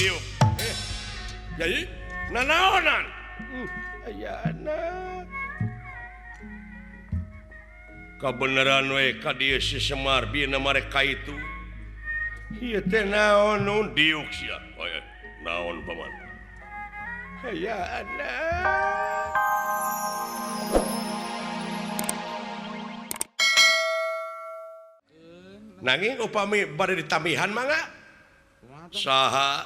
diuk. Jadi nanaonan. Ayana. Kabeneran we ka dieu si Semar bieuna mereka itu. Ieu teh naon nu Diuk sia. Naon paman? ayana. Nanging upami bade ditamihan mangga saha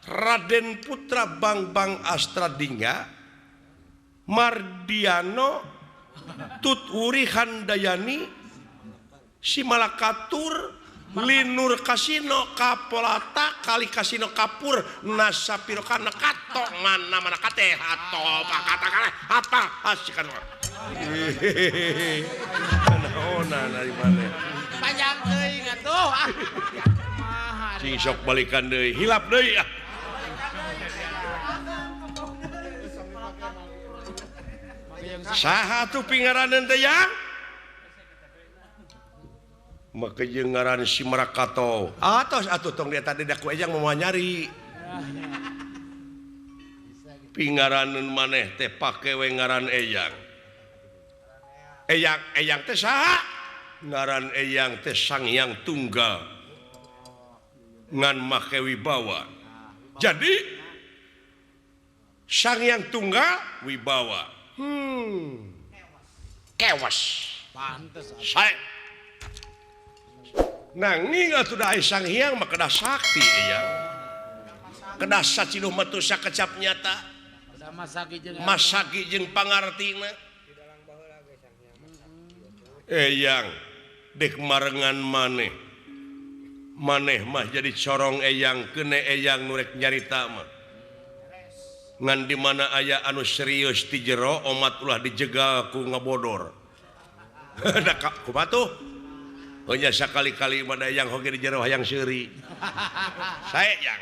Raden Putra Bang Astradinga Mardiano Tuturi Handayani Simalakatur Linur Kasino Kapolata Kali Kasino Kapur Nasapiro kana kato mana kate hato kata apa asikan naonan dari mana panjang teuing atuh cing sok balikan deui hilap deui saha tuh pingaraneun teh yang make jeung ngaran si Marakato atos atuh tong dia tadi dak ejang mau nyari pingaraneun maneh teh pake we ngaran eyang teh saha ngaran eyang teh Sang Hyang Tunggal ngan make wibawa jadi Sang Hyang Tunggal wibawa kewas pantes saya nanging atuh da Sang Hyang mah kedah sakti ya kedah sacinuh metu sakecap nyata masagi jeung pangartina eyang dek marengan maneh mah jadi corong eyang kene eyang nurek nyarita mah ngan di mana aya anu serius di jero omat ulah dijegal ku ngabodor da kumaha tuh nya sakali-kali mah eyang hoge di jero hayang seuri sae yang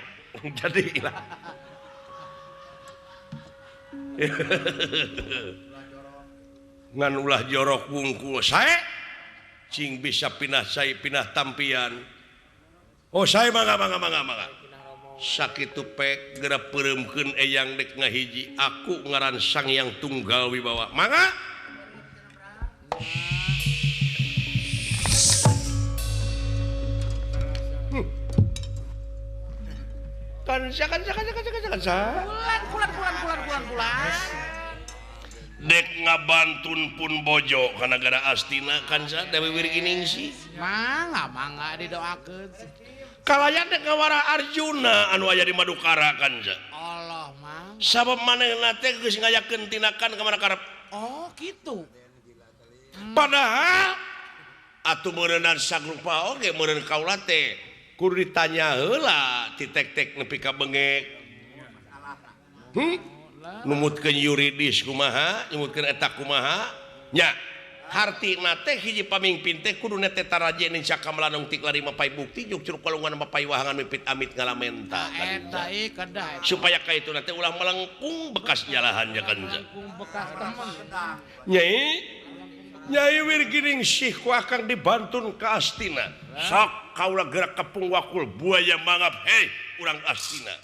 jadi lah ngan ulah jorok wungkul sae cing bisa pinah sae pinah tampian oh sae mangga sakitu pek geura peureumkeun eyang dek ngahiji aku ngaran Sang Hyang Tunggal wibawa mangga kan dek ngabantun pun bojo kana gara astina kan sa Dewi Wirginingsih mangga didoakeun kalayan dek ngawara Arjuna anu aya di Madukara kan sa Allah mah sabab manehna teh geus ngayakeun tinakan ka Madakarep oh gitu padahal atuh meureunan sagrupa oge meureun kaula teh kudu ditanya heula ti tek-tek nepi ka bengek numutkeun yuridis kumaha numutkeun eta kumaha nya hartina teh hiji pamimpin teh kudu nete taraje ning sakamelanong tik lari mapai bukti juk curug kalungan mapai wahangan mipit amit ngalamenta eta kedah supaya ka itu teh ulah melengkung bekas nyalahannya kan bekas teman Nyai Wirginingsih ku akang dibantun ka Astina sok kaula gerak kepung wakul buaya mangap hei urang Astina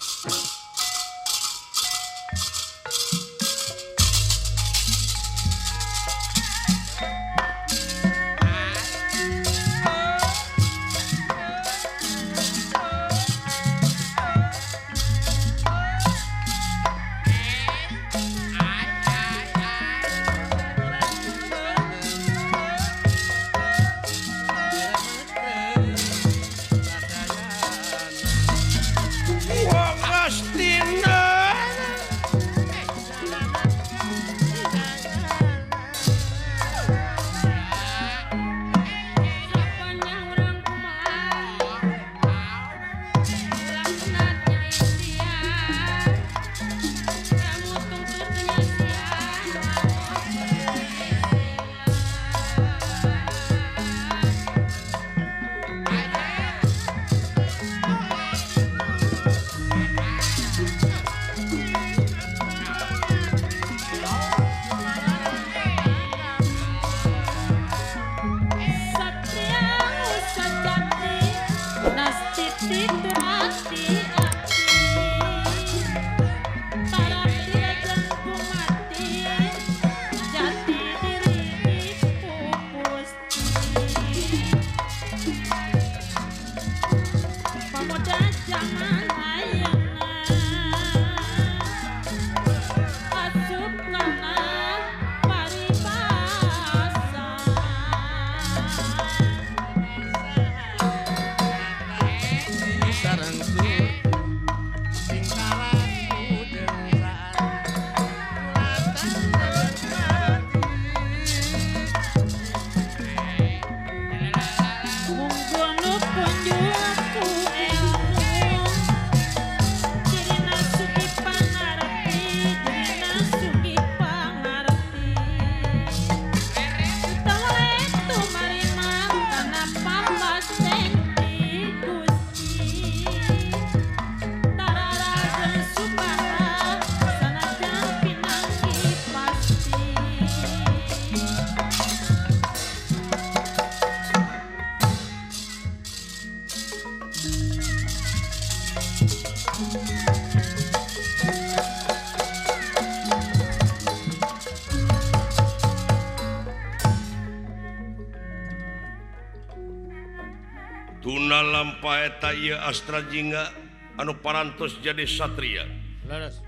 lampaeta ieu Astra Jingga anu parantos jadi satria. Leres.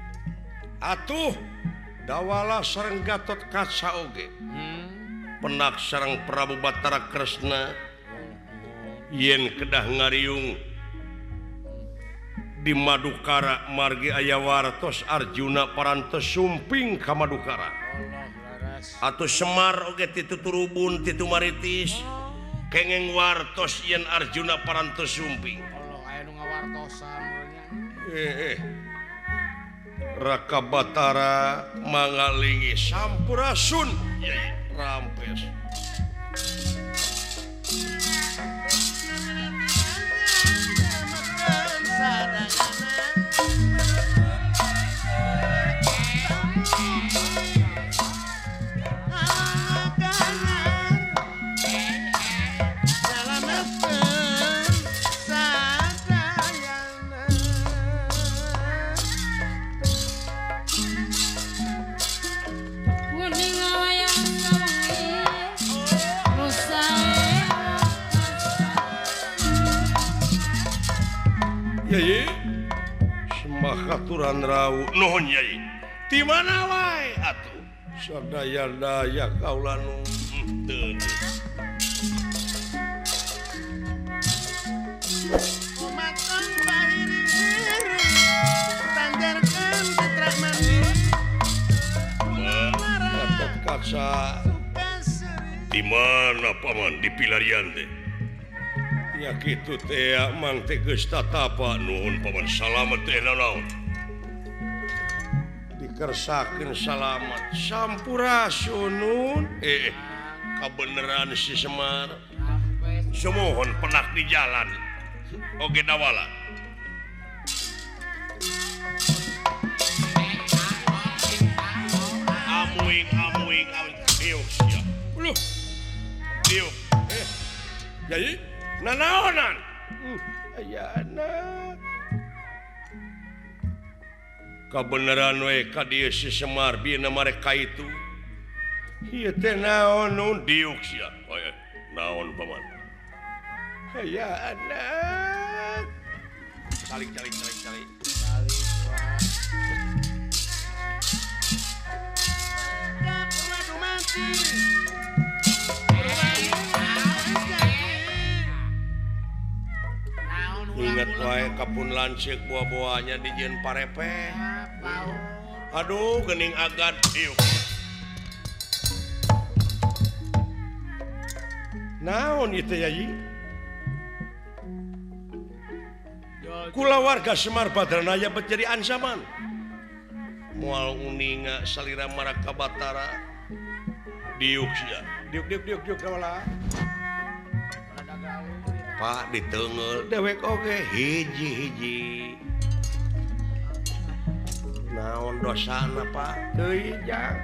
Atuh dawala sareng Gatot Kaca oge. Penak sareng Prabu Batara Kresna yen kedah ngariung di Madukara margi aya wartos Arjuna parantos sumping ka Madukara. Allah leres. Atuh Semar oge ti Tuturubun ti Tumaritis kengeng wartos yen Arjuna parantos sumping. Allah aya nu ngawartosan nya. Raka Batara mangalingi sampurasun Yai rampes. Yai semakaturan rau nuhun Yai. Di mana wae atuh sadaya-daya kaula nu teu. Umatang bahiri tanjarkeun citra mandi. Gatot Kaca di mana paman di pilarian teh? Ya kitu teh mang teh geus tatapa nuhun paman salamet teh naon. Dikersakeun salamet sampurasun. Kabeneran si Semar. Semohon penak di jalan. Oge dawala. Amuing diuk sia. Uluh. Diuk. Jadi nanaonan. Ayana. Kabeneran we ka dieu si Semar bieuna mareka itu. Ieu teh naon nun? Diuk sia. Oh, ya. Naon paman? Ayana. Calik. Ingat wae kapun lancik buah-buahnya di Jen Parepe. Aduh gening agad diuk. Naon itu Yai? Kula warga Semar Badranaya jadi ancaman. Moal uninga salira Maraka Batara diuk sia. Diuk kawala. Pak diteungel Dewek oge. hiji. Naon dosana Pak? Teuing jang.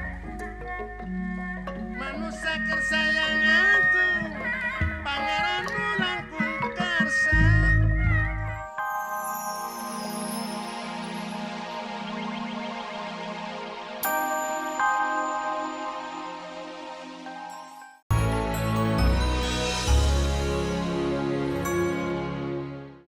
Manusia kersayangan